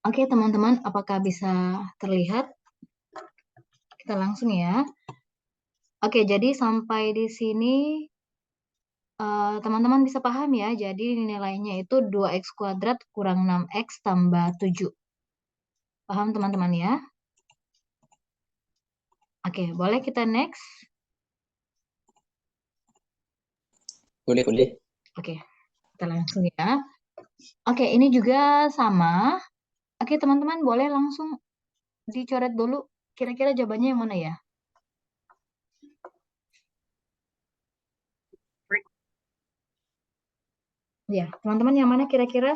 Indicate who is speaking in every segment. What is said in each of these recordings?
Speaker 1: Oke, teman-teman, apakah bisa terlihat? Kita langsung ya. Oke, jadi sampai di sini teman-teman bisa paham ya. Jadi nilainya itu 2x kuadrat kurang 6x tambah 7. Paham teman-teman ya? Oke, boleh kita next?
Speaker 2: Boleh.
Speaker 1: Oke, kita langsung ya. Oke, ini juga sama. Oke, teman-teman boleh langsung dicoret dulu. Kira-kira jawabannya yang mana ya? Ya, teman-teman yang mana kira-kira?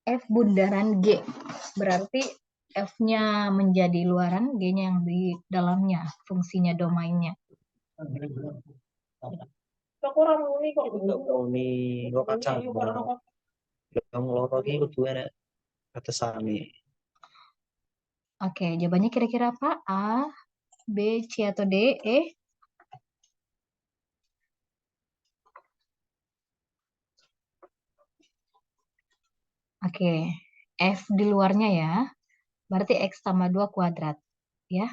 Speaker 1: F bundaran G. Berarti F-nya menjadi luaran, G-nya yang di dalamnya, fungsinya domainnya.
Speaker 2: Ini gua kacang. Yang loro iki kudu enek atesane.
Speaker 1: Oke, jawabannya kira-kira apa? A, B, C, atau D, E? Oke, F di luarnya ya. Berarti X tambah 2 kuadrat. Ya,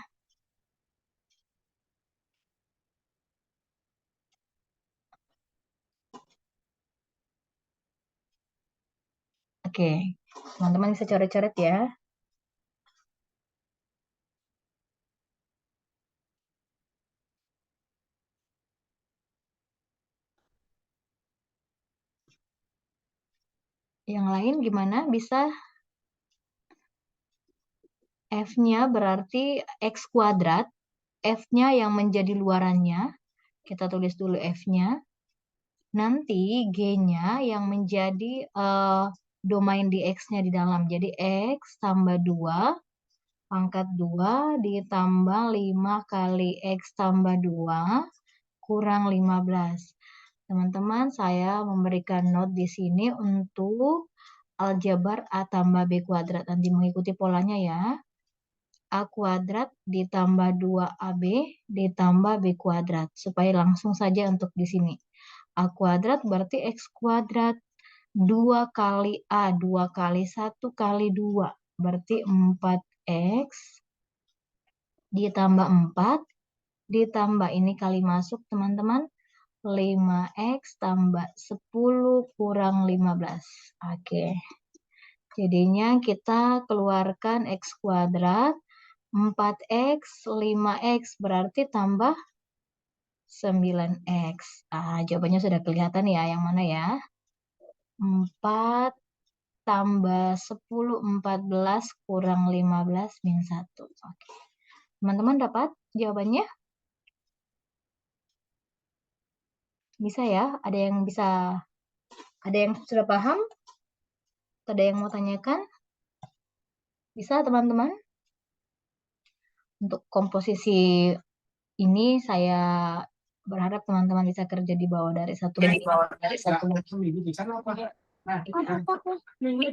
Speaker 1: oke. Teman-teman bisa coret-coret ya. Yang lain gimana? Bisa F-nya berarti X kuadrat. F-nya yang menjadi luarannya. Kita tulis dulu F-nya. Nanti G-nya yang menjadi domain di X-nya di dalam. Jadi X tambah 2 pangkat 2 ditambah 5 kali X tambah 2 kurang 15. Teman-teman, saya memberikan note di sini untuk aljabar A tambah B kuadrat. Nanti mengikuti polanya ya. A kuadrat ditambah 2AB ditambah B kuadrat. Supaya langsung saja untuk di sini. A kuadrat berarti X kuadrat. 2 kali A, 2 kali 1 kali 2. Berarti 4X ditambah 4. Ditambah ini kali masuk teman-teman. 5X tambah 10 kurang 15. Oke. Jadinya kita keluarkan X kuadrat. 4X, 5X berarti tambah 9X. Jawabannya sudah kelihatan ya, yang mana ya? 4 tambah 10, 14 kurang 15 min 1. Oke. Teman-teman dapat jawabannya? Bisa ya? Ada yang sudah paham? Ada yang mau tanyakan? Bisa teman-teman? Untuk komposisi ini saya berharap teman-teman bisa kerja di bawah dari satu minggu.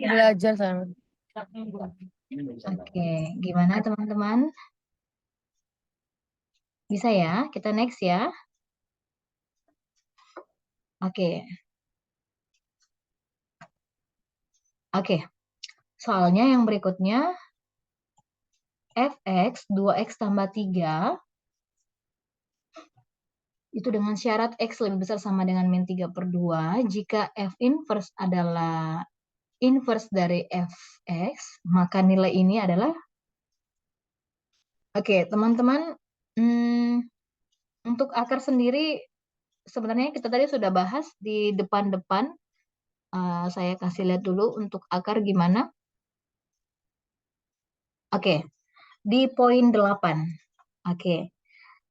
Speaker 3: Belajar sama.
Speaker 1: Oke, gimana teman-teman? Bisa ya? Kita next ya. Oke. Oke. Soalnya yang berikutnya fx 2x tambah 3 itu dengan syarat x lebih besar sama dengan min 3 per 2. Jika f inverse adalah inverse dari fx, maka nilai ini adalah oke, teman-teman, untuk akar sendiri sebenarnya kita tadi sudah bahas di depan-depan. Saya kasih lihat dulu untuk akar gimana. Oke, di poin 8. Oke,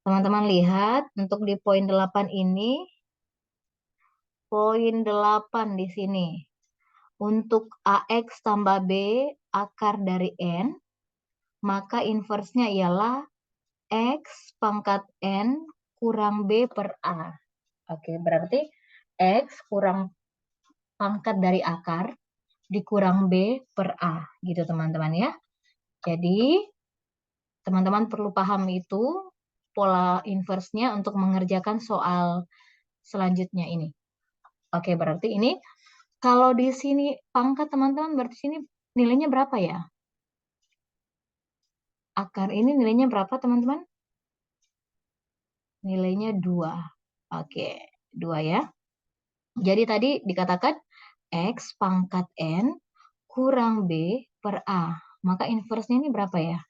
Speaker 1: teman-teman lihat untuk di poin 8 ini, poin 8 di sini. Untuk AX tambah B akar dari N, maka inversnya ialah X pangkat N kurang B per A. Oke, berarti X kurang pangkat dari akar dikurang B per A. Gitu teman-teman ya. Jadi, teman-teman perlu paham itu pola inversnya untuk mengerjakan soal selanjutnya ini. Oke, berarti ini kalau di sini pangkat teman-teman berarti sini nilainya berapa ya? Akar ini nilainya berapa teman-teman? Nilainya 2. Oke, 2 ya. Jadi tadi dikatakan X pangkat N kurang B per A. Maka inverse-nya ini berapa ya?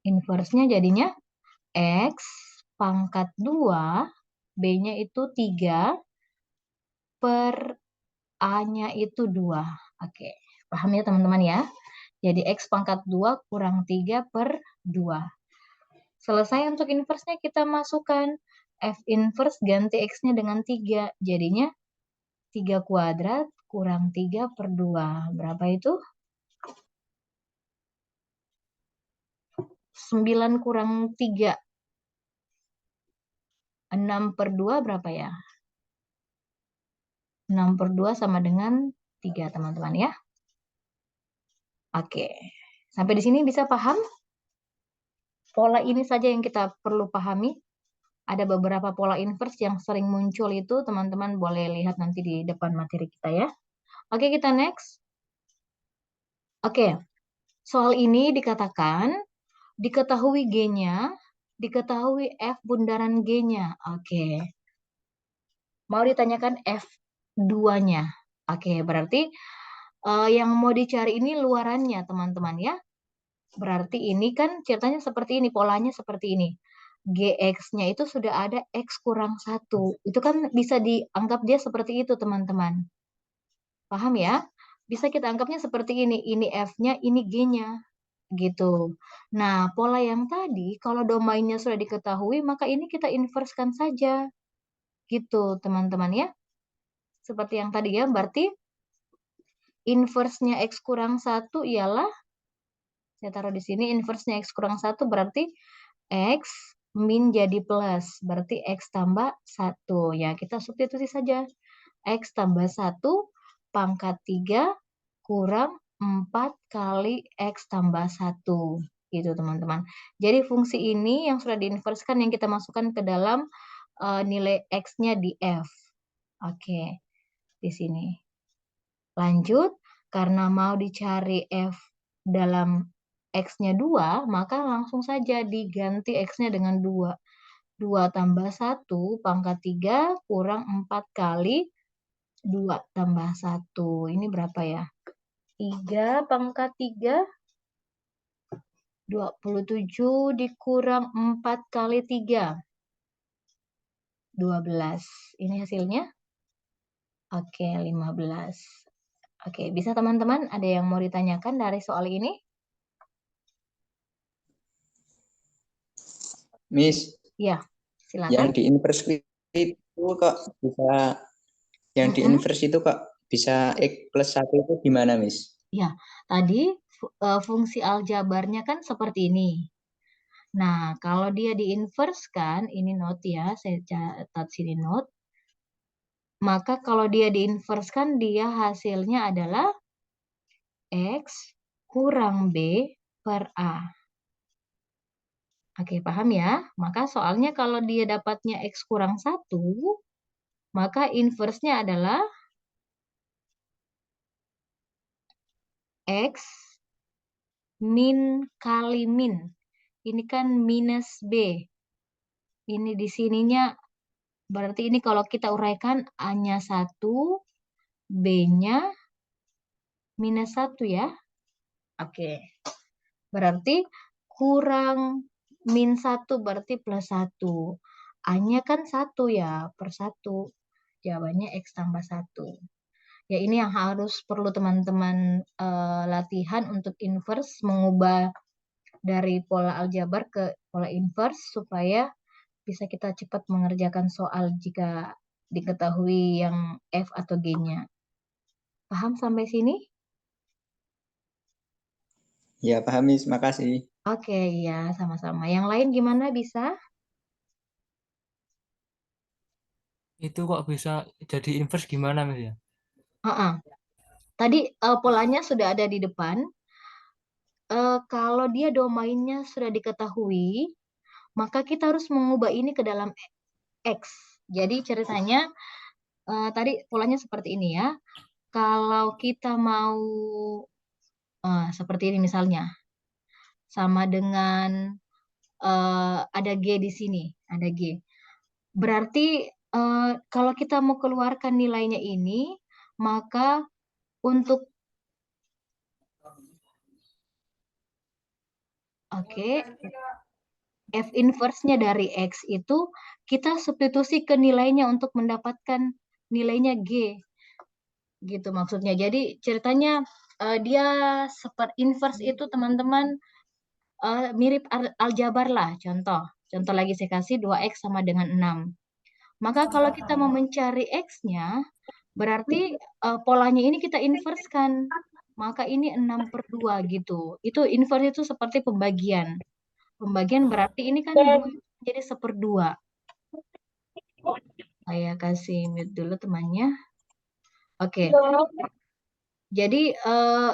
Speaker 1: Inverse-nya jadinya X pangkat 2, B-nya itu 3, per A-nya itu 2. Oke, paham ya teman-teman ya? Jadi X pangkat 2 kurang 3 per 2. Selesai untuk inverse-nya kita masukkan F inverse ganti X-nya dengan 3. Jadinya 3 kuadrat kurang 3 per 2. Berapa itu? 9 kurang 3. 6 per 2 berapa ya? 6 per 2 sama dengan 3 teman-teman ya. Oke. Sampai di sini bisa paham? Pola ini saja yang kita perlu pahami. Ada beberapa pola inverse yang sering muncul itu teman-teman boleh lihat nanti di depan materi kita ya. Oke, kita next. Oke, soal ini dikatakan diketahui G-nya, diketahui F bundaran G-nya. Oke. Mau ditanyakan F2-nya. Oke, berarti yang mau dicari ini luarannya, teman-teman ya. Berarti ini kan ceritanya seperti ini, polanya seperti ini. GX-nya itu sudah ada X kurang 1. Itu kan bisa dianggap dia seperti itu, teman-teman. Paham ya? Bisa kita anggapnya seperti ini. Ini F-nya, ini G-nya. Gitu. Nah, pola yang tadi, kalau domainnya sudah diketahui, maka ini kita inversekan saja. Gitu, teman-teman ya. Seperti yang tadi ya, berarti inverse-nya X kurang 1 ialah, saya taruh di sini, inverse-nya X kurang 1 berarti X min jadi plus. Berarti X tambah 1. Ya, kita substitusi saja. X tambah 1 pangkat 3 kurang 4 kali X tambah 1. Gitu, teman-teman. Jadi, fungsi ini yang sudah diinverskan yang kita masukkan ke dalam nilai X-nya di F. Oke, di sini. Lanjut, karena mau dicari F dalam X-nya 2, maka langsung saja diganti X-nya dengan 2. 2 tambah 1 pangkat 3 kurang 4 kali 2 tambah 1. Ini berapa ya? 3 pangkat 3, 27 dikurang 4 kali 3, 12. Ini hasilnya? Oke, 15. Oke, bisa teman-teman ada yang mau ditanyakan dari soal ini?
Speaker 3: Miss,
Speaker 1: Ya,
Speaker 3: yang
Speaker 1: silakan.
Speaker 3: di inverse itu kok bisa, yang di inverse itu kok bisa X plus 1 itu gimana, Miss?
Speaker 1: Ya, tadi fungsi aljabarnya kan seperti ini. Nah, kalau dia diinverse kan, ini note ya, saya catat sini note. Maka kalau dia diinverse kan, dia hasilnya adalah X kurang B per A. Oke, paham ya? Maka soalnya kalau dia dapatnya X kurang 1, maka inverse-nya adalah X min kali min. Ini kan minus B. Ini di sininya, berarti ini kalau kita uraikan A-nya 1, B-nya minus 1 ya. Oke. Berarti kurang min 1 berarti plus 1. A-nya kan 1 ya, per 1. Jawabannya X tambah 1. Ya, ini yang harus perlu teman-teman latihan untuk inverse, mengubah dari pola aljabar ke pola inverse supaya bisa kita cepat mengerjakan soal jika diketahui yang F atau G-nya. Paham sampai sini?
Speaker 3: Ya, paham, Miss. Makasih.
Speaker 1: Oke, ya, sama-sama. Yang lain gimana bisa?
Speaker 2: Itu kok bisa jadi inverse gimana, Mas ya?
Speaker 1: Tadi polanya sudah ada di depan. Kalau dia domainnya sudah diketahui, maka kita harus mengubah ini ke dalam X. Jadi ceritanya tadi polanya seperti ini ya. Kalau kita mau seperti ini misalnya, sama dengan ada G di sini, ada G. Berarti kalau kita mau keluarkan nilainya ini, maka untuk F inverse-nya dari X itu kita substitusi ke nilainya untuk mendapatkan nilainya G. Gitu maksudnya. Jadi ceritanya dia inverse itu teman-teman mirip aljabar lah. Contoh lagi saya kasih 2X sama dengan 6. Maka kalau kita mau mencari X-nya, berarti polanya ini kita inverse-kan. Maka ini 6/2 gitu. Itu inverse itu seperti pembagian. Pembagian berarti ini kan 2 jadi 1/2. Saya kasih mute dulu temannya. Oke. Jadi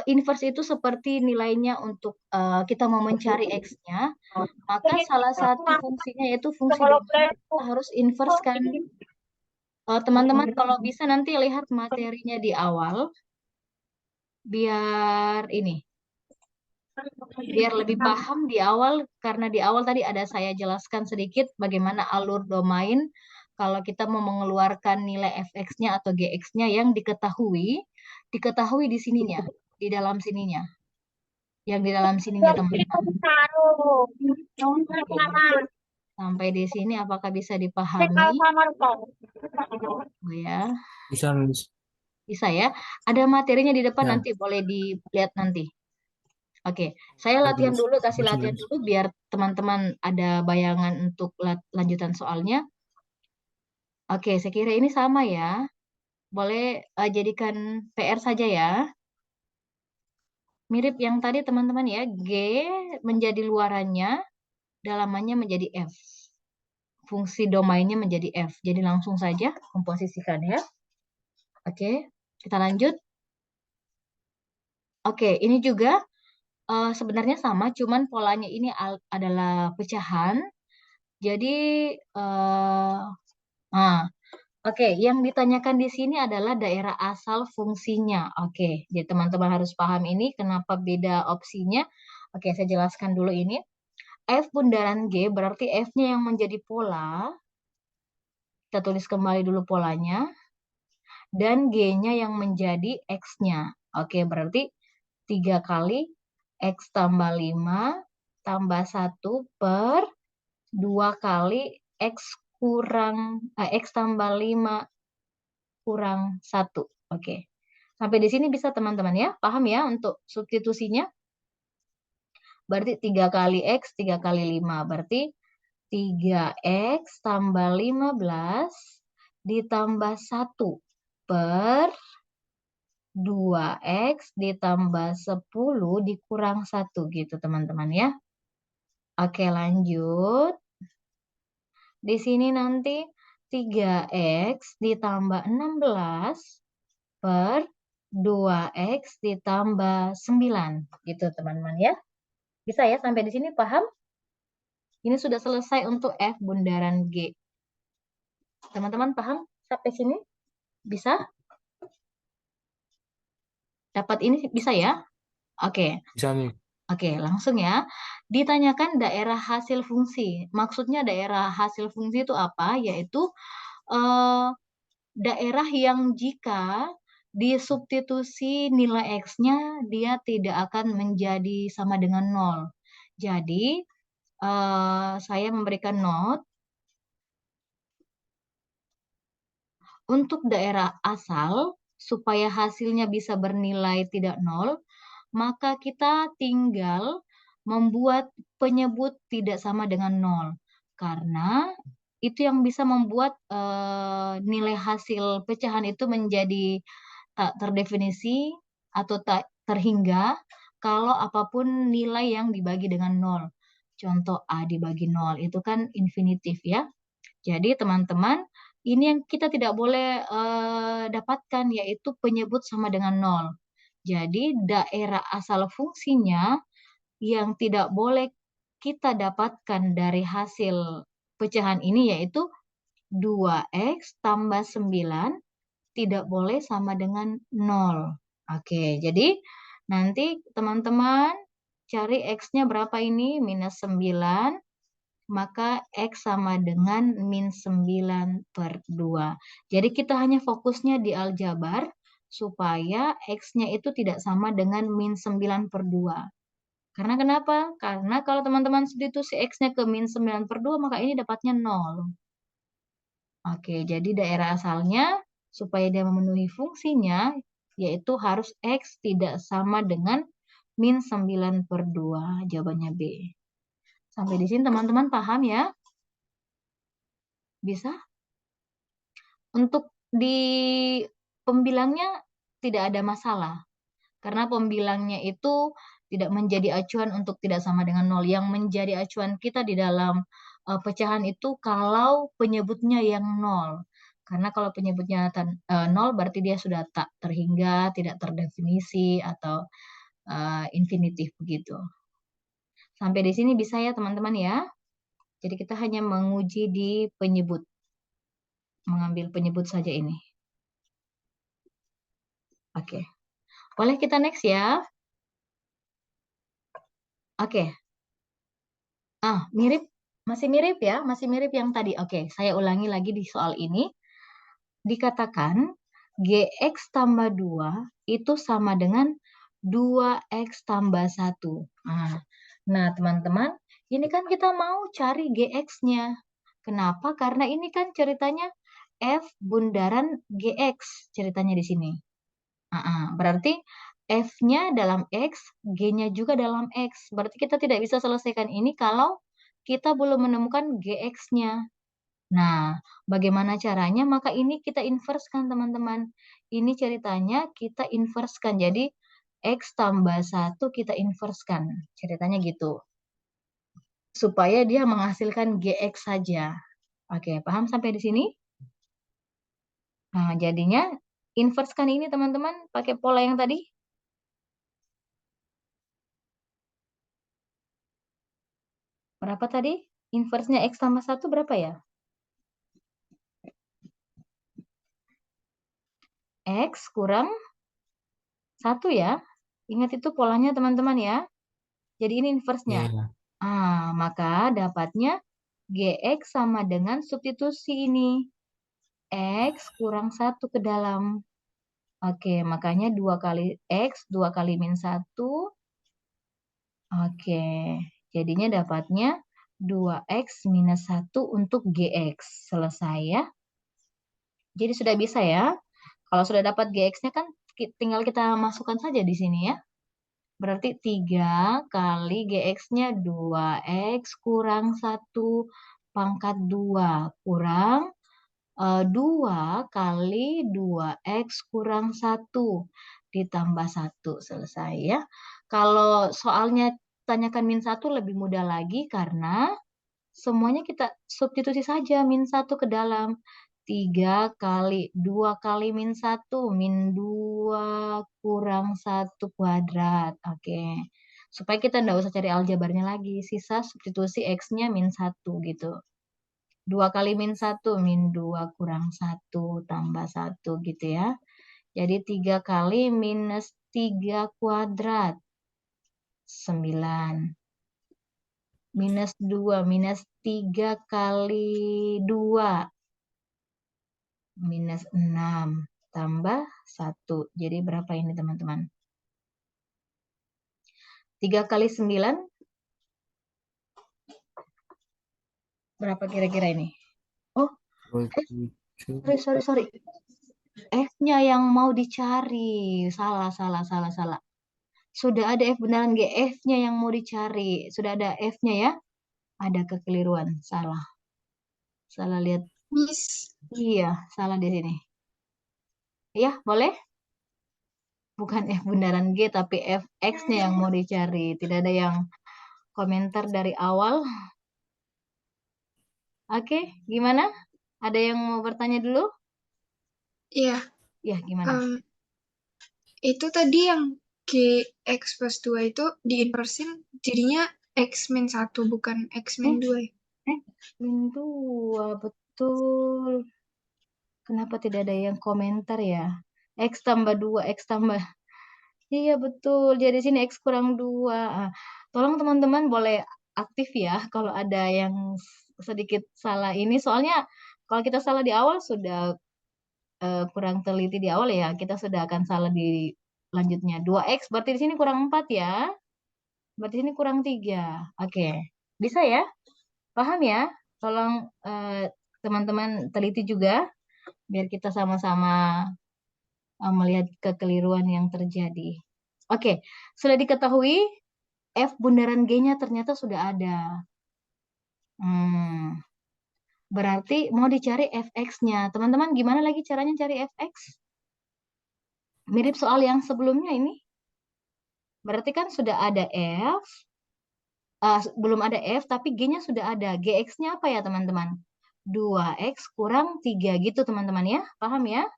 Speaker 1: inverse itu seperti nilainya untuk kita mau mencari X-nya. Maka salah satu fungsinya yaitu fungsi domain kita harus inverse kan. Teman-teman kalau bisa nanti lihat materinya di awal. Biar lebih paham di awal, karena di awal tadi ada saya jelaskan sedikit bagaimana alur domain kalau kita mau mengeluarkan nilai fx-nya atau gx-nya yang diketahui di sininya, di dalam sininya. Yang di dalam sininya teman-teman. Sampai di sini apakah bisa dipahami? Oh ya. Bisa ya. Ada materinya di depan nanti boleh dilihat nanti. Oke, saya latihan dulu, kasih latihan dulu biar teman-teman ada bayangan untuk lanjutan soalnya. Oke, saya kira ini sama ya. Boleh jadikan PR saja ya. Mirip yang tadi teman-teman ya, G menjadi luarannya, dalamannya menjadi F. Fungsi domainnya menjadi F. Jadi langsung saja komposisikan ya. Oke, kita lanjut. Oke, ini juga sebenarnya sama, cuman polanya ini adalah pecahan. Jadi, oke, yang ditanyakan di sini adalah daerah asal fungsinya. Oke, jadi teman-teman harus paham ini kenapa beda opsinya. Oke, saya jelaskan dulu ini. F bundaran G berarti F-nya yang menjadi pola. Kita tulis kembali dulu polanya. Dan G-nya yang menjadi X-nya. Oke, berarti 3 kali X tambah 5 tambah 1 per 2 kali X tambah 5 kurang 1. Oke. Sampai di sini bisa teman-teman ya? Paham ya untuk substitusinya? Berarti 3 kali X, 3 kali 5. Berarti 3X tambah 15 ditambah 1 per 2X ditambah 10 dikurang 1 gitu teman-teman ya. Oke, lanjut. Di sini nanti 3X ditambah 16 per 2X ditambah 9. Gitu teman-teman ya. Bisa ya sampai di sini paham? Ini sudah selesai untuk F bundaran G. Teman-teman paham sampai sini? Bisa? Dapat ini bisa ya? Oke.
Speaker 4: Bisa nih.
Speaker 1: Oke, langsung ya. Ditanyakan daerah hasil fungsi. Maksudnya daerah hasil fungsi itu apa? Yaitu daerah yang jika disubstitusi nilai X-nya, dia tidak akan menjadi sama dengan 0. Jadi, saya memberikan note. Untuk daerah asal, supaya hasilnya bisa bernilai tidak 0, maka kita tinggal membuat penyebut tidak sama dengan 0. Karena itu yang bisa membuat nilai hasil pecahan itu menjadi tak terdefinisi atau tak terhingga kalau apapun nilai yang dibagi dengan 0. Contoh A dibagi 0 itu kan infinitif ya. Jadi teman-teman, ini yang kita tidak boleh dapatkan yaitu penyebut sama dengan 0. Jadi daerah asal fungsinya yang tidak boleh kita dapatkan dari hasil pecahan ini yaitu 2x tambah 9 tidak boleh sama dengan 0. Oke, jadi nanti teman-teman cari x-nya berapa ini? Minus 9. Maka X sama dengan min 9/2. Jadi kita hanya fokusnya di aljabar supaya X-nya itu tidak sama dengan min 9/2. Karena kenapa? Karena kalau teman-teman substitusi X-nya ke min 9/2, maka ini dapatnya 0. Oke, jadi daerah asalnya supaya dia memenuhi fungsinya, yaitu harus X tidak sama dengan min 9/2. Jawabannya B. Sampai di sini teman-teman paham ya? Bisa? Untuk di pembilangnya tidak ada masalah. Karena pembilangnya itu tidak menjadi acuan untuk tidak sama dengan 0. Yang menjadi acuan kita di dalam pecahan itu kalau penyebutnya yang 0. Karena kalau penyebutnya 0 berarti dia sudah tak terhingga, tidak terdefinisi, atau infinitif begitu. Sampai di sini bisa ya teman-teman ya. Jadi kita hanya menguji di penyebut. Mengambil penyebut saja ini. Oke. Boleh kita next ya? Oke. Mirip. Masih mirip ya? Masih mirip yang tadi. Oke, saya ulangi lagi di soal ini. Dikatakan GX tambah 2 itu sama dengan 2X tambah 1. Nah, teman-teman, ini kan kita mau cari GX-nya. Kenapa? Karena ini kan ceritanya F bundaran GX ceritanya di sini. Berarti F-nya dalam X, G-nya juga dalam X. Berarti kita tidak bisa selesaikan ini kalau kita belum menemukan GX-nya. Nah, bagaimana caranya? Maka ini kita inverskan, teman-teman. Ini ceritanya kita inverskan. Jadi, X tambah 1 kita inverskan. Ceritanya gitu. Supaya dia menghasilkan GX saja. Oke, paham sampai di sini? Nah, jadinya inverskan ini, teman-teman, pakai pola yang tadi. Berapa tadi? Inversnya X tambah 1 berapa ya? X kurang 1 ya. Ingat itu polanya teman-teman ya. Jadi ini inversnya.
Speaker 2: Iya.
Speaker 1: Maka dapatnya GX sama dengan substitusi ini. X kurang 1 ke dalam. Oke, makanya 2 kali X, 2 kali min 1. Oke, jadinya dapatnya 2X minus 1 untuk GX. Selesai ya. Jadi sudah bisa ya. Kalau sudah dapat GX-nya kan tinggal kita masukkan saja di sini ya. Berarti 3 kali GX-nya 2X kurang 1 pangkat 2 kurang 2 kali 2X kurang 1 ditambah 1. Selesai ya. Kalau soalnya tanyakan min 1 lebih mudah lagi karena semuanya kita substitusi saja min 1 ke dalam. 3 kali 2 kali min 1, min 2 kurang 1 kuadrat. Oke. Supaya kita tidak usah cari aljabarnya lagi. Sisa substitusi X-nya min 1 gitu. 2 kali min 1, min 2 kurang 1 tambah 1 gitu ya. Jadi 3 kali minus 3 kuadrat. 9. Minus 2, minus 3 kali 2. Minus 6 tambah 1. Jadi berapa ini teman-teman? 3 kali 9. Berapa kira-kira ini? Oh, sorry. F-nya yang mau dicari. Salah. Sudah ada F benaran G. F-nya yang mau dicari. Sudah ada F-nya ya? Ada kekeliruan. Salah lihat.
Speaker 4: Miss.
Speaker 1: Iya, salah di sini. Ya, boleh? Bukan F bundaran G, tapi F X-nya yang mau dicari. Tidak ada yang komentar dari awal. Oke, gimana? Ada yang mau bertanya dulu?
Speaker 4: Iya.
Speaker 1: Ya, gimana?
Speaker 4: Itu tadi yang GX plus 2 itu diinversin jadinya X min 1 bukan X min 2 ya?
Speaker 1: Min 2, betul. betul. Kenapa tidak ada yang komentar ya? X tambah 2, X tambah. Iya betul. Jadi sini X kurang 2. Tolong teman-teman boleh aktif ya kalau ada yang sedikit salah ini. Soalnya kalau kita salah di awal sudah kurang teliti di awal ya. Kita sudah akan salah di lanjutnya. 2X berarti di sini kurang 4 ya. Berarti ini kurang 3. Oke. Bisa ya? Paham ya? Tolong teman-teman teliti juga biar kita sama-sama melihat kekeliruan yang terjadi. Oke, sudah diketahui F bundaran G-nya ternyata sudah ada. Berarti mau dicari fx-nya. Teman-teman gimana lagi caranya cari fx? Mirip soal yang sebelumnya ini. Berarti kan sudah ada F, belum ada F tapi G-nya sudah ada. Gx-nya apa ya teman-teman? 2X kurang 3 gitu teman-teman ya. Paham ya?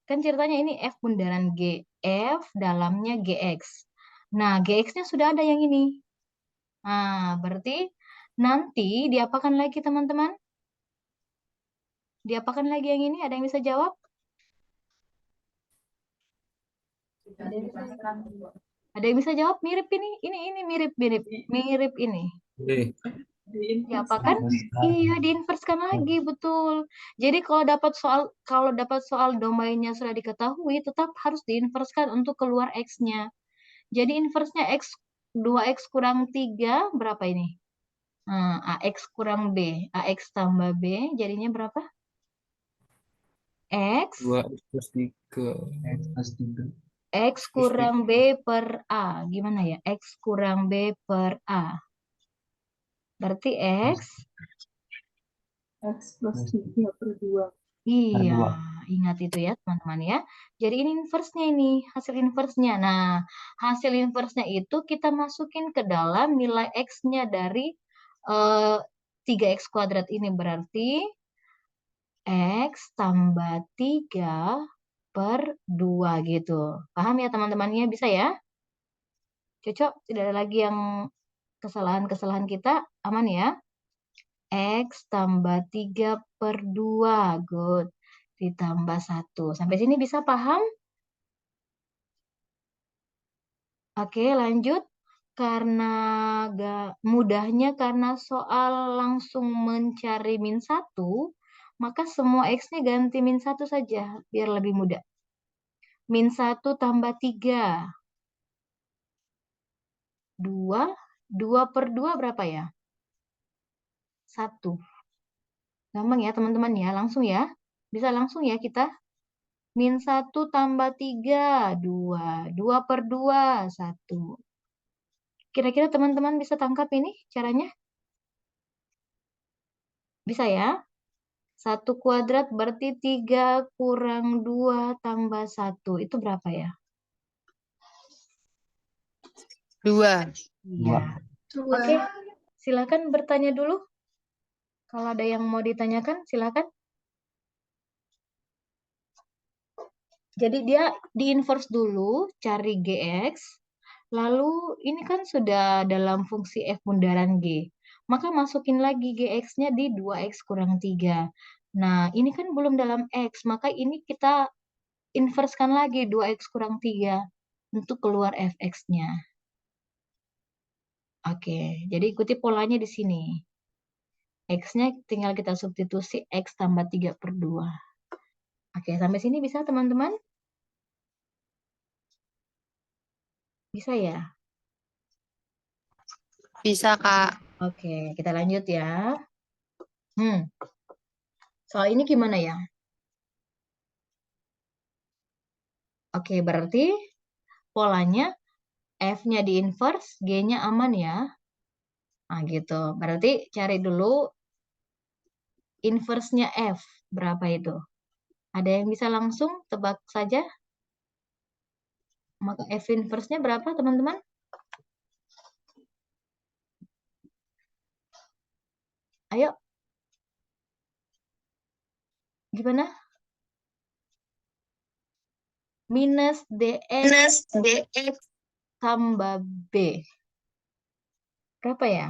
Speaker 1: Kan ceritanya ini F bundaran G. F dalamnya Gx. Nah, Gx-nya sudah ada yang ini. Nah, berarti nanti diapakan lagi teman-teman? Diapakan lagi yang ini? Ada yang bisa jawab? Ada yang bisa jawab? Mirip ini. Ini mirip ini. Diapakan? Iya, diinverskan lagi, betul. Jadi kalau dapat soal domainnya sudah diketahui, tetap harus diinverskan untuk keluar X-nya. Jadi inversnya X 2X kurang 3 berapa ini? AX kurang B. AX tambah B jadinya berapa? X
Speaker 5: 2X plus 3.
Speaker 1: X kurang B per A. Gimana ya? X kurang B per A. Berarti X
Speaker 6: plus 3 per 2.
Speaker 1: Iya, ingat itu ya teman-teman ya. Jadi ini inversenya ini, hasil inversenya. Nah, hasil inversenya itu kita masukin ke dalam nilai X-nya dari 3X kuadrat ini. Berarti X tambah 3 per 2 gitu. Paham ya teman-temannya? Bisa ya? Cocok? Tidak ada lagi yang kesalahan-kesalahan kita. Aman ya? X tambah 3 per 2. Good. Ditambah 1. Sampai sini bisa paham? Oke, lanjut. Karena mudahnya karena soal langsung mencari min 1, maka semua X-nya ganti min 1 saja, biar lebih mudah. Min 1 tambah 3. 2 per 2 berapa ya? 1. Gampang ya teman-teman ya, langsung ya. Bisa langsung ya kita. Min 1 tambah 3, 2. 2 per 2, 1. Kira-kira teman-teman bisa tangkap ini caranya? Bisa ya? 1 kuadrat berarti 3 kurang 2 tambah 1. Itu berapa ya?
Speaker 6: 2.
Speaker 1: Iya.
Speaker 4: 2.
Speaker 1: Oke, silakan bertanya dulu. Kalau ada yang mau ditanyakan, silakan. Jadi dia di-inverse dulu, cari Gx. Lalu ini kan sudah dalam fungsi F bundaran G. Maka masukin lagi Gx-nya di 2X kurang 3. Nah, ini kan belum dalam X. Maka ini kita inverskan lagi 2X kurang 3 untuk keluar Fx-nya. Oke, jadi ikuti polanya di sini. X-nya tinggal kita substitusi X tambah 3 per 2. Oke, sampai sini bisa teman-teman? Bisa ya?
Speaker 6: Bisa, Kak.
Speaker 1: Oke, kita lanjut ya. Soal ini gimana ya? Oke, berarti polanya F-nya di inverse, G-nya aman ya. Nah, gitu. Berarti cari dulu inverse-nya F. Berapa itu? Ada yang bisa langsung tebak saja? Maka F inverse-nya berapa, teman-teman? Ayo. Gimana? Minus DX tambah B. Berapa ya?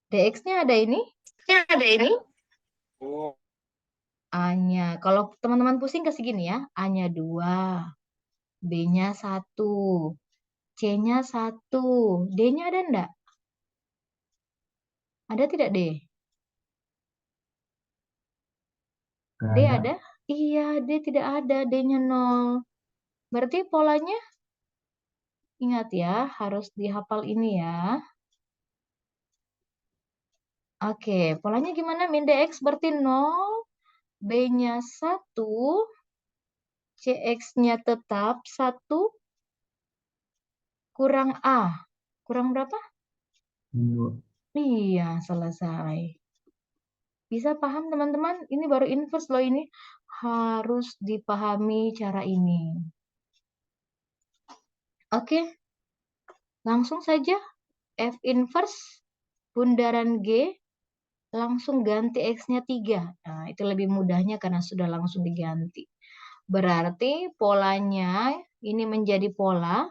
Speaker 1: DX-nya ada ini.
Speaker 6: Ini ada ini.
Speaker 1: A-nya. Kalau teman-teman pusing kasih gini ya. A-nya 2. B-nya 1. C-nya 1. D-nya ada enggak? Ada tidak D? D ada? Iya, D tidak ada. D-nya 0. Berarti polanya, ingat ya, harus dihafal ini ya. Oke, polanya gimana? Min DX berarti 0. B-nya 1. CX-nya tetap 1. Kurang A. Kurang berapa?
Speaker 2: 2.
Speaker 1: Iya, selesai. Bisa paham teman-teman? Ini baru inverse loh ini. Harus dipahami cara ini. Oke, langsung saja F inverse bundaran G langsung ganti X-nya 3. Nah, itu lebih mudahnya karena sudah langsung diganti. Berarti polanya ini menjadi pola.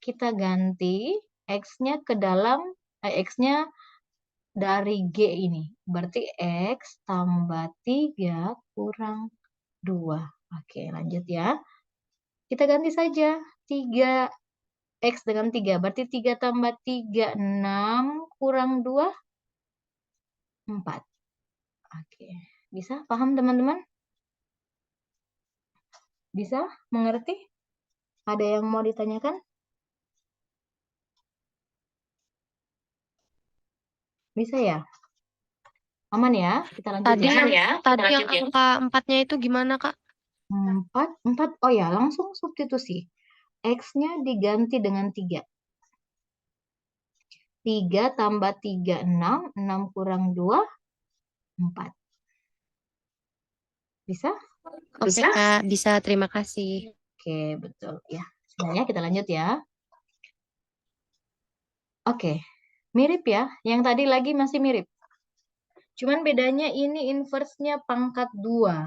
Speaker 1: Kita ganti X-nya ke dalam, X-nya dari G ini. Berarti X tambah 3 kurang 2. Oke, lanjut ya. Kita ganti saja 3 X dengan 3. Berarti 3 tambah 3, 6 kurang 2, 4. Oke, bisa paham teman-teman? Bisa mengerti? Ada yang mau ditanyakan? Bisa ya? Aman ya? Kita lanjut
Speaker 6: Tadi
Speaker 1: ya.
Speaker 6: yang angka 4-nya itu gimana, Kak?
Speaker 1: 4. Oh ya, langsung substitusi. X-nya diganti dengan 3. 3 tambah 3, 6. 6 kurang 2, 4. Bisa?
Speaker 6: Oke, Kak. Bisa, terima kasih.
Speaker 1: Oke, betul. Ya, sebenarnya kita lanjut ya. Oke, mirip ya. Yang tadi lagi masih mirip. Cuman bedanya ini inverse-nya pangkat 2.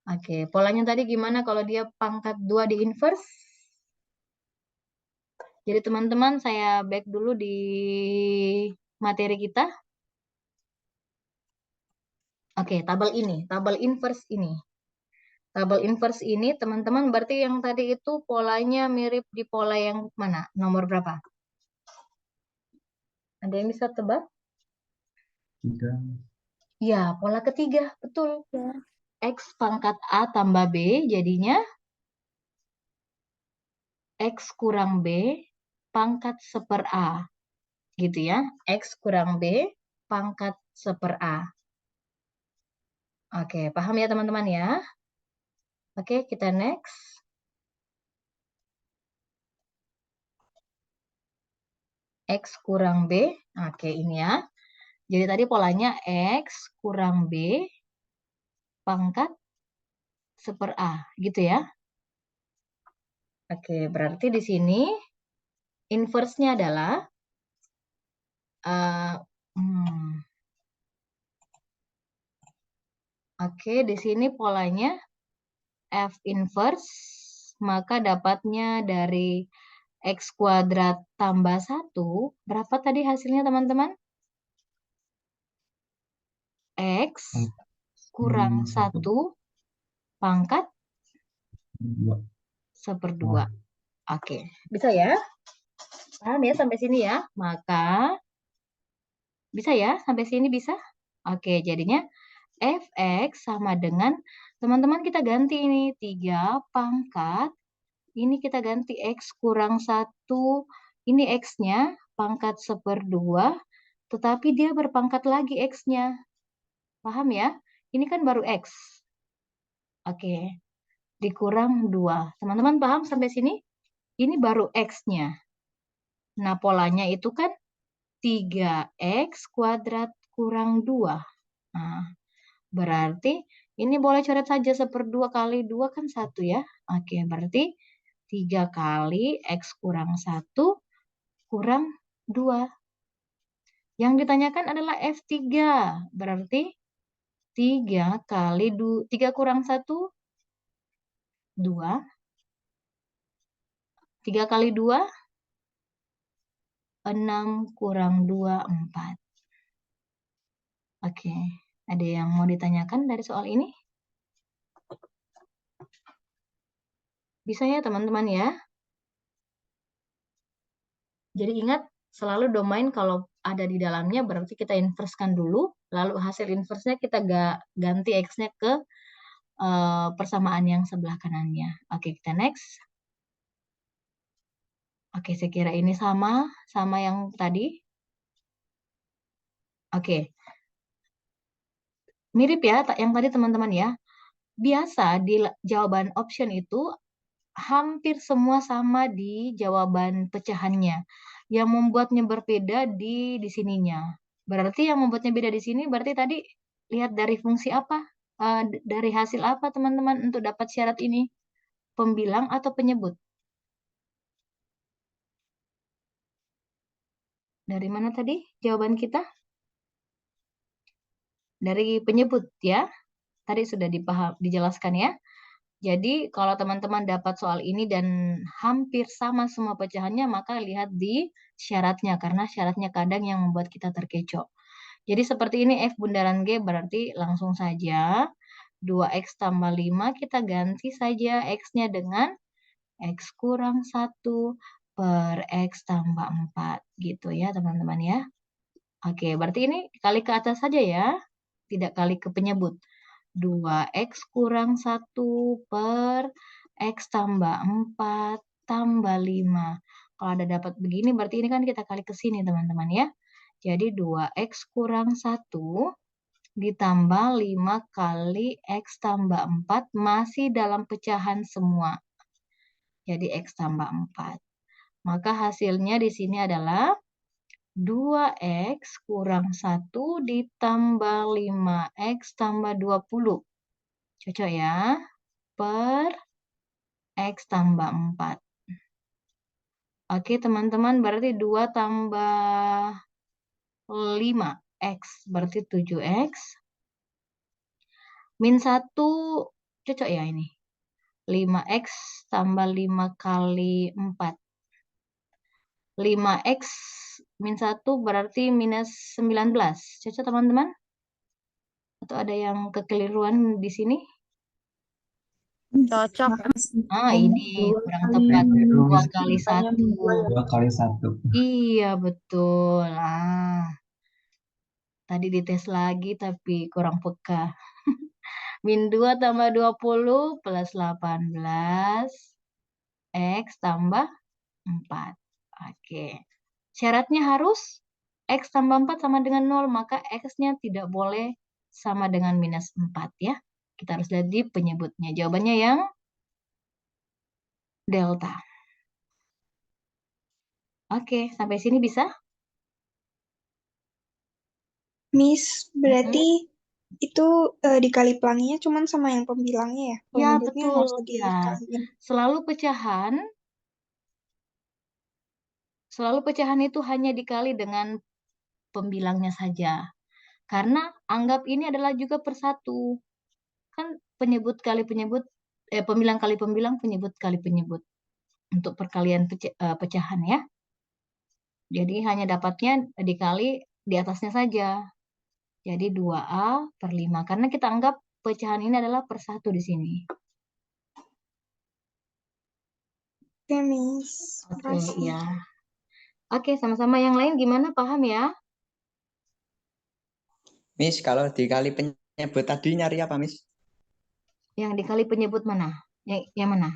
Speaker 1: Oke, polanya tadi gimana kalau dia pangkat 2 di inverse? Jadi teman-teman saya back dulu di materi kita. Oke, tabel ini, tabel inverse ini. Tabel inverse ini teman-teman berarti yang tadi itu polanya mirip di pola yang mana? Nomor berapa? Ada yang bisa tebak?
Speaker 2: 3.
Speaker 1: Ya, pola ketiga, betul. X pangkat A tambah B jadinya X kurang B pangkat 1/A. Gitu ya. X kurang B pangkat 1/A. Oke, paham ya teman-teman ya? Oke, kita next. X kurang B. Oke, ini ya. Jadi tadi polanya X kurang B pangkat 1/A. Gitu ya. Oke, berarti di sini inverse-nya adalah Oke, di sini polanya F inverse, maka dapatnya dari X kuadrat tambah 1. Berapa tadi hasilnya teman-teman? X kurang 1 pangkat 1/2. Oke, bisa ya? Paham ya sampai sini ya? Maka, bisa ya? Sampai sini bisa? Oke, jadinya Fx sama dengan, teman-teman kita ganti ini, 3 pangkat, ini kita ganti X kurang 1, ini X-nya pangkat 1/2, tetapi dia berpangkat lagi X-nya. Paham ya? Ini kan baru X. Oke, dikurang 2. Teman-teman paham sampai sini? Ini baru X-nya. Nah, polanya itu kan 3X kuadrat kurang 2. Nah, berarti ini boleh coret saja 1/2 kali 2 kan 1 ya. Oke, berarti 3 kali X kurang 1 kurang 2. Yang ditanyakan adalah F3. Berarti 3 kali 3 kurang 1, 2. 3 kali 2, 6 kurang 2, 4. Oke, ada yang mau ditanyakan dari soal ini? Bisa ya teman-teman ya. Jadi ingat, selalu domain kalau ada di dalamnya berarti kita inversekan dulu, lalu hasil inverse-nya kita ganti X-nya ke persamaan yang sebelah kanannya. Oke, kita next. Oke, saya kira ini sama yang tadi. Oke. Mirip ya yang tadi teman-teman ya. Biasa di jawaban option itu hampir semua sama di jawaban pecahannya. Yang membuatnya berbeda di sininya. Berarti yang membuatnya beda di sini berarti tadi lihat dari fungsi apa? Dari hasil apa teman-teman untuk dapat syarat ini? Pembilang atau penyebut? Dari mana tadi jawaban kita? Dari penyebut ya. Tadi sudah dijelaskan ya. Jadi kalau teman-teman dapat soal ini dan hampir sama semua pecahannya, maka lihat di syaratnya, karena syaratnya kadang yang membuat kita terkecoh. Jadi seperti ini F bundaran G berarti langsung saja 2X tambah 5 kita ganti saja X-nya dengan X kurang 1 per X tambah 4 gitu ya teman-teman ya. Oke, berarti ini kali ke atas saja ya, tidak kali ke penyebut. 2X kurang 1 per X tambah 4 tambah 5. Kalau ada dapat begini, berarti ini kan kita kali ke sini, teman-teman ya. Jadi 2X kurang 1 ditambah 5 kali X tambah 4 masih dalam pecahan semua. Jadi X tambah 4. Maka hasilnya di sini adalah 2X kurang 1 ditambah 5X tambah 20. Cocok ya? Per X tambah 4. Oke teman-teman, berarti 2 tambah 5X, berarti 7X. Min 1, cocok ya ini? 5X tambah 5 kali 4. 5X min 1 berarti minus 19. Cocok teman-teman? Atau ada yang kekeliruan di sini?
Speaker 6: Cocok.
Speaker 1: Ah, ini kurang tepat. 2 kali 1.
Speaker 5: 2 kali 1.
Speaker 1: Iya, betul. Tadi dites lagi tapi kurang peka. Min 2 tambah 20 plus 18. X tambah 4. Oke. Syaratnya harus X tambah 4 sama dengan 0, maka X-nya tidak boleh sama dengan minus 4 ya. Kita harus lihat di penyebutnya. Jawabannya yang delta. Oke, sampai sini bisa?
Speaker 4: Miss, berarti itu dikali pelanginya cuman sama yang pembilangnya ya?
Speaker 1: Ya,
Speaker 4: Penyebutnya
Speaker 1: betul.
Speaker 4: nggak usah
Speaker 1: Ya.
Speaker 4: dikaliin.
Speaker 1: Selalu pecahan itu hanya dikali dengan pembilangnya saja. Karena anggap ini adalah juga per 1. Kan penyebut kali penyebut, pembilang kali pembilang, penyebut kali penyebut. Untuk perkalian pecahan ya. Jadi hanya dapatnya dikali di atasnya saja. Jadi 2A per 5. Karena kita anggap pecahan ini adalah per 1 di sini.
Speaker 4: Oke, Miss.
Speaker 1: Oke,
Speaker 4: Makasih.
Speaker 1: ya. Oke, sama-sama yang lain gimana? Paham ya?
Speaker 3: Miss, kalau dikali penyebut tadi nyari apa, Miss?
Speaker 1: Yang dikali penyebut mana? Yang mana?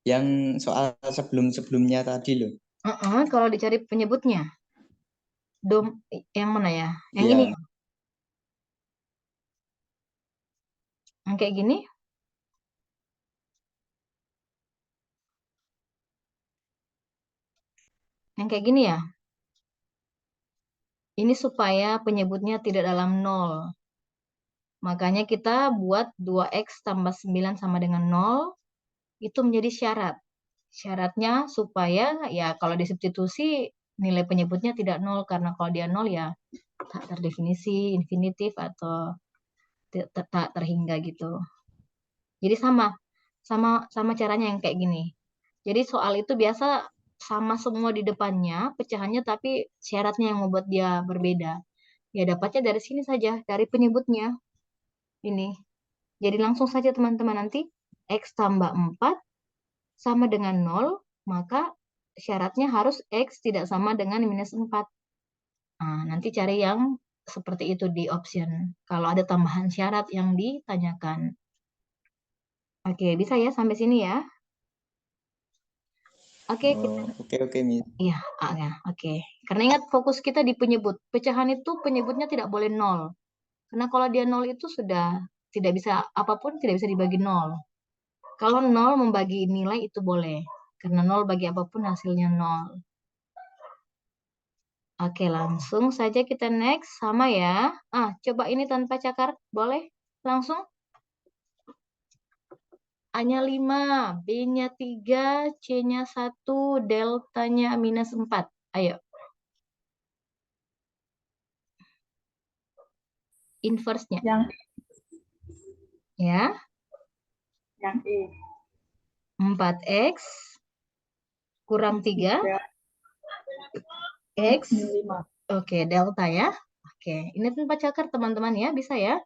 Speaker 3: Yang soal sebelum-sebelumnya tadi loh.
Speaker 1: Kalau dicari penyebutnya. Yang mana ya? Yang
Speaker 3: Iya.
Speaker 1: ini. Yang kayak gini. Yang kayak gini ya. Ini supaya penyebutnya tidak dalam 0. Makanya kita buat 2X tambah 9 sama dengan 0. Itu menjadi syarat. Syaratnya supaya ya kalau disubstitusi nilai penyebutnya tidak 0. Karena kalau dia 0 ya tak terdefinisi, infinitif atau tak terhingga gitu. Jadi sama caranya yang kayak gini. Jadi soal itu biasa sama semua di depannya, pecahannya tapi syaratnya yang membuat dia berbeda. Ya dapatnya dari sini saja, dari penyebutnya. Ini. Jadi langsung saja teman-teman nanti X tambah 4 sama dengan 0, maka syaratnya harus X tidak sama dengan minus 4. Nah, nanti cari yang seperti itu di option. Kalau ada tambahan syarat yang ditanyakan. Oke, bisa ya sampai sini ya. Oke,
Speaker 3: Oke, Miss.
Speaker 1: iya, ya, oke. Karena ingat fokus kita di penyebut. Pecahan itu penyebutnya tidak boleh 0. Karena kalau dia 0 itu sudah tidak bisa, apapun tidak bisa dibagi 0. Kalau 0 membagi nilai itu boleh. Karena 0 bagi apapun hasilnya 0. Oke, langsung saja kita next. Sama ya. Coba ini tanpa cakar. Boleh? Langsung. A-nya 5, B-nya 3, C-nya 1, deltanya minus 4. Ayo. Inverse-nya. Ya.
Speaker 5: Yang E.
Speaker 1: 4X kurang 3. X. Oke, delta ya. Oke, ini tanpa cakar teman-teman ya. Bisa ya.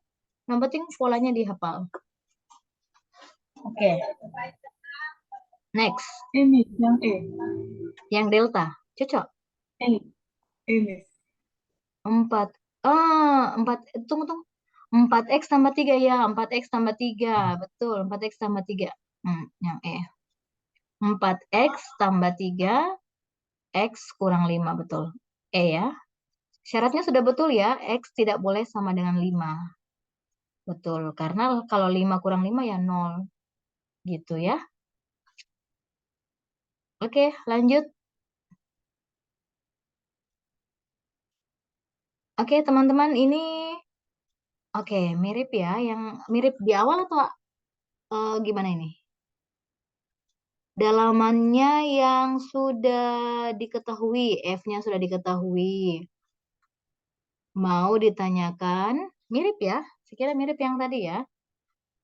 Speaker 1: Yang penting polanya dihafal. Oke. Next.
Speaker 5: Ini yang E.
Speaker 1: Yang delta. Cocok.
Speaker 5: Ini.
Speaker 1: 4. 4. Tunggu. 4X tambah 3 ya. 4X tambah 3. Betul. 4X tambah 3. Yang E. 4X tambah 3. X kurang 5. Betul. E ya. Syaratnya sudah betul ya. X tidak boleh sama dengan 5. Betul. Karena kalau 5 kurang 5 ya 0. Gitu ya. Oke, lanjut. Oke, teman-teman, ini mirip ya. Yang mirip di awal atau gimana ini? Dalamannya yang sudah diketahui, F-nya sudah diketahui. Mau ditanyakan, mirip ya. Sekira mirip yang tadi ya.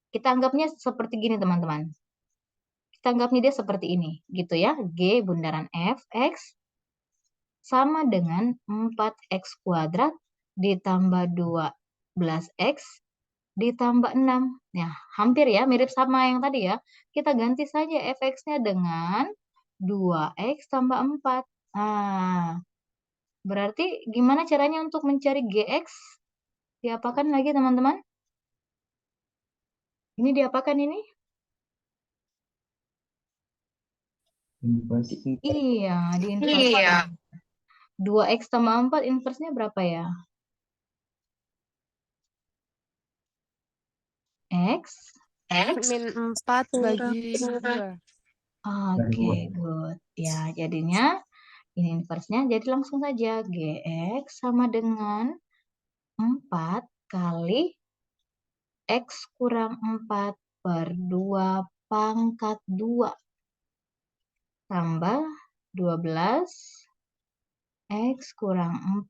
Speaker 1: Kita anggapnya seperti gini, teman-teman. Kita anggapnya dia seperti ini, gitu ya. G bundaran F, X sama dengan 4X kuadrat ditambah 12X ditambah 6. Ya, hampir ya, mirip sama yang tadi ya. Kita ganti saja fx-nya dengan 2x tambah 4. Nah, berarti gimana caranya untuk mencari gx? Diapakan lagi teman-teman? Ini diapakan ini? Iya, diinverse. 2x tambah 4 inversenya berapa ya? X.
Speaker 6: Min 4 bagi 2.
Speaker 1: Oke, good. Ya, jadinya ini inversenya. Jadi langsung saja gx sama dengan 4 kali X kurang 4 per 2 pangkat 2 tambah 12 X kurang 4